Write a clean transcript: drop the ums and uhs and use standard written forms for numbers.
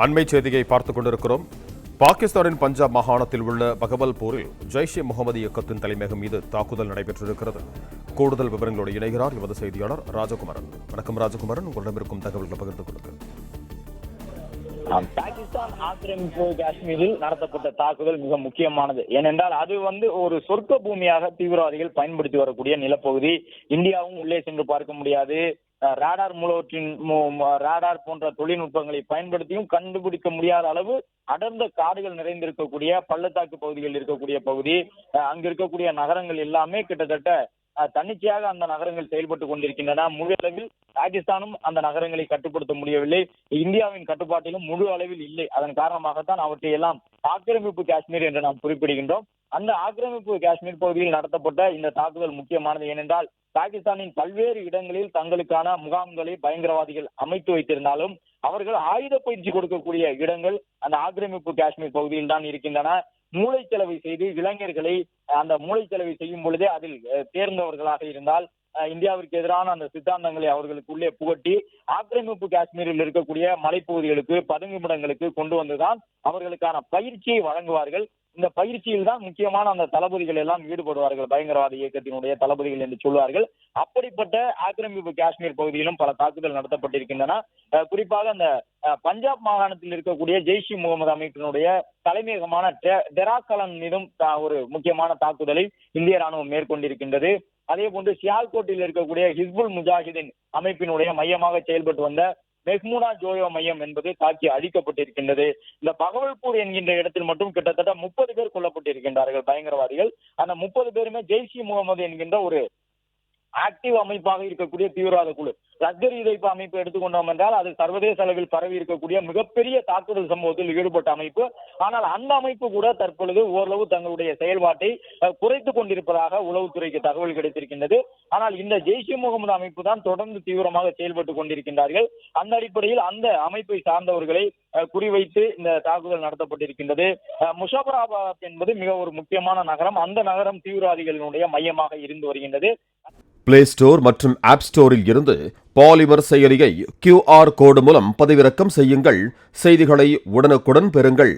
அண்மை செய்தியை பார்த்துக் கொண்டிருக்கிறோம். பாகிஸ்தானின் பஞ்சாப் மாகாணத்தில் உள்ள பகவல்பூரில் ஜெய்ஷே முகமது இயக்கத்தின் தலைமையகம் மீது தாக்குதல் நடைபெற்றிருக்கிறது. கூடுதல் விவரங்களோடு இணைகிறார் எமது செய்தியாளர் ராஜகுமாரன். வணக்கம் ராஜகுமாரன், உங்களிடம் இருக்கும் தகவல்களை பகிர்ந்து கொள்ளுங்கள். பாகிஸ்தான் ஆக்கிரமிப்பு காஷ்மீரில் நடத்தப்பட்ட தாக்குதல் மிக முக்கியமானது. ஏனென்றால் அது ஒரு சொர்க்க பூமியாக தீவிரவாதிகள் பயன்படுத்தி வரக்கூடிய நிலப்பகுதி. இந்தியாவும் உள்ளே சென்று பார்க்க முடியாது. ராடார் போன்ற தொழில்நுட்பங்களை பயன்படுத்தியும் கண்டுபிடிக்க முடியாத அளவு அடர்ந்த காடுகள் நிறைந்திருக்கக்கூடிய பள்ளத்தாக்கு பகுதிகள் இருக்கக்கூடிய பகுதி. அங்க இருக்கக்கூடிய நகரங்கள் எல்லாமே கிட்டத்தட்ட தன்னிச்சையாக அந்த நகரங்கள் செயல்பட்டுக் கொண்டிருக்கின்றன. முழு அளவில் பாகிஸ்தானும் அந்த நகரங்களை கட்டுப்படுத்த முடியவில்லை. இந்தியாவின் கட்டுப்பாட்டிலும் முழு அளவில் இல்லை. அதன் காரணமாகத்தான் அவற்றை எல்லாம் ஆக்கிரமிப்பு காஷ்மீர் என்று நாம் குறிப்பிடுகின்றோம். அந்த ஆக்கிரமிப்பு காஷ்மீர் பகுதியில் நடத்தப்பட்ட இந்த தாக்குதல் முக்கியமானது. ஏனென்றால் பாகிஸ்தானின் பல்வேறு இடங்களில் தங்களுக்கான முகாம்களை பயங்கரவாதிகள் அமைத்து வைத்திருந்தாலும் அவர்கள் ஆயுத பயிற்சி கொடுக்கக்கூடிய இடங்கள் அந்த ஆக்கிரமிப்பு காஷ்மீர் பகுதியில் தான் இருக்கின்றன. மூளைச்சலவை செய்து இளைஞர்களை அந்த மூளைச்சலவை செய்யும் பொழுதே அதில் தேர்ந்தவர்களாக இருந்தால் இந்தியாவிற்கு எதிரான அந்த சித்தாந்தங்களை அவர்களுக்குள்ளே புகட்டி ஆக்கிரமிப்பு காஷ்மீரில் இருக்கக்கூடிய மலைப்பகுதிகளுக்கு பதுங்குமிடங்களுக்கு கொண்டு வந்துதான் அவர்களுக்கான பயிற்சியை வழங்குவார்கள். இந்த பயிற்சியில் தான் முக்கியமான அந்த தளபதிகள் எல்லாம் ஈடுபடுவார்கள். பயங்கரவாத இயக்கத்தினுடைய தளபதிகள் என்று சொல்வார்கள். அப்படிப்பட்ட ஆக்கிரமிப்பு காஷ்மீர் பகுதியிலும் பல தாக்குதல் நடத்தப்பட்டிருக்கின்றன. குறிப்பாக அந்த பஞ்சாப் மாகாணத்தில் இருக்கக்கூடிய ஜெய்ஷ் இ முகமது அமைப்பினுடைய தலைமையகமான டெராக்கலன் மீதும் ஒரு முக்கியமான தாக்குதலை இந்திய ராணுவம் மேற்கொண்டிருக்கின்றது. அதே போன்று சியால்கோட்டில் இருக்கக்கூடிய ஹிஸ்புல் முஜாஹிதீன் அமைப்பினுடைய மையமாக செயல்பட்டு வந்த மெஹ்மூனா ஜோயோ மையம் என்பது தாக்கி அழிக்கப்பட்டிருக்கின்றது. இந்த பகவல்பூர் என்கின்ற இடத்தில் மட்டும் கிட்டத்தட்ட 30 பேர் கொல்லப்பட்டிருக்கின்றார்கள் பயங்கரவாதிகள். அந்த 30 பேருமே ஜெய்ஷ் இ முகமது என்கின்ற ஒரு ஆக்டிவ் அமைப்பாக இருக்கக்கூடிய தீவிரவாத குழு. லஷ்கர் இ தொய்பா அமைப்பு எடுத்துக்கொண்டோம் என்றால் அது சர்வதேச அளவில் பரவி இருக்கக்கூடிய மிகப்பெரிய தாக்குதல் சம்பவத்தில் ஈடுபட்ட அமைப்பு. ஆனால் அந்த அமைப்பு கூட தற்பொழுது ஓரளவு தங்களுடைய செயல்பாட்டை குறைத்துக் கொண்டிருப்பதாக உளவுத்துறைக்கு தகவல் கிடைத்திருக்கின்றது. ஆனால் இந்த ஜெய்ஷ் இ முகமது அமைப்பு தான் தொடர்ந்து தீவிரமாக செயல்பட்டுக் கொண்டிருக்கின்றார்கள். அந்த அடிப்படையில் அந்த அமைப்பை சார்ந்தவர்களை குறிவைத்து இந்த தாக்குதல் நடத்தப்பட்டிருக்கின்றது. முஷாபராபாத் என்பது மிக ஒரு முக்கியமான நகரம். அந்த நகரம் தீவிரவாதிகளினுடைய மையமாக இருந்து வருகின்றது. பிளே ஸ்டோர் மற்றும் ஆப் ஸ்டோரில் இருந்து பாலிமர் செயலியை QR கோடு மூலம் பதிவிறக்கம் செய்யுங்கள். செய்திகளை உடனுக்குடன் பெறுங்கள்.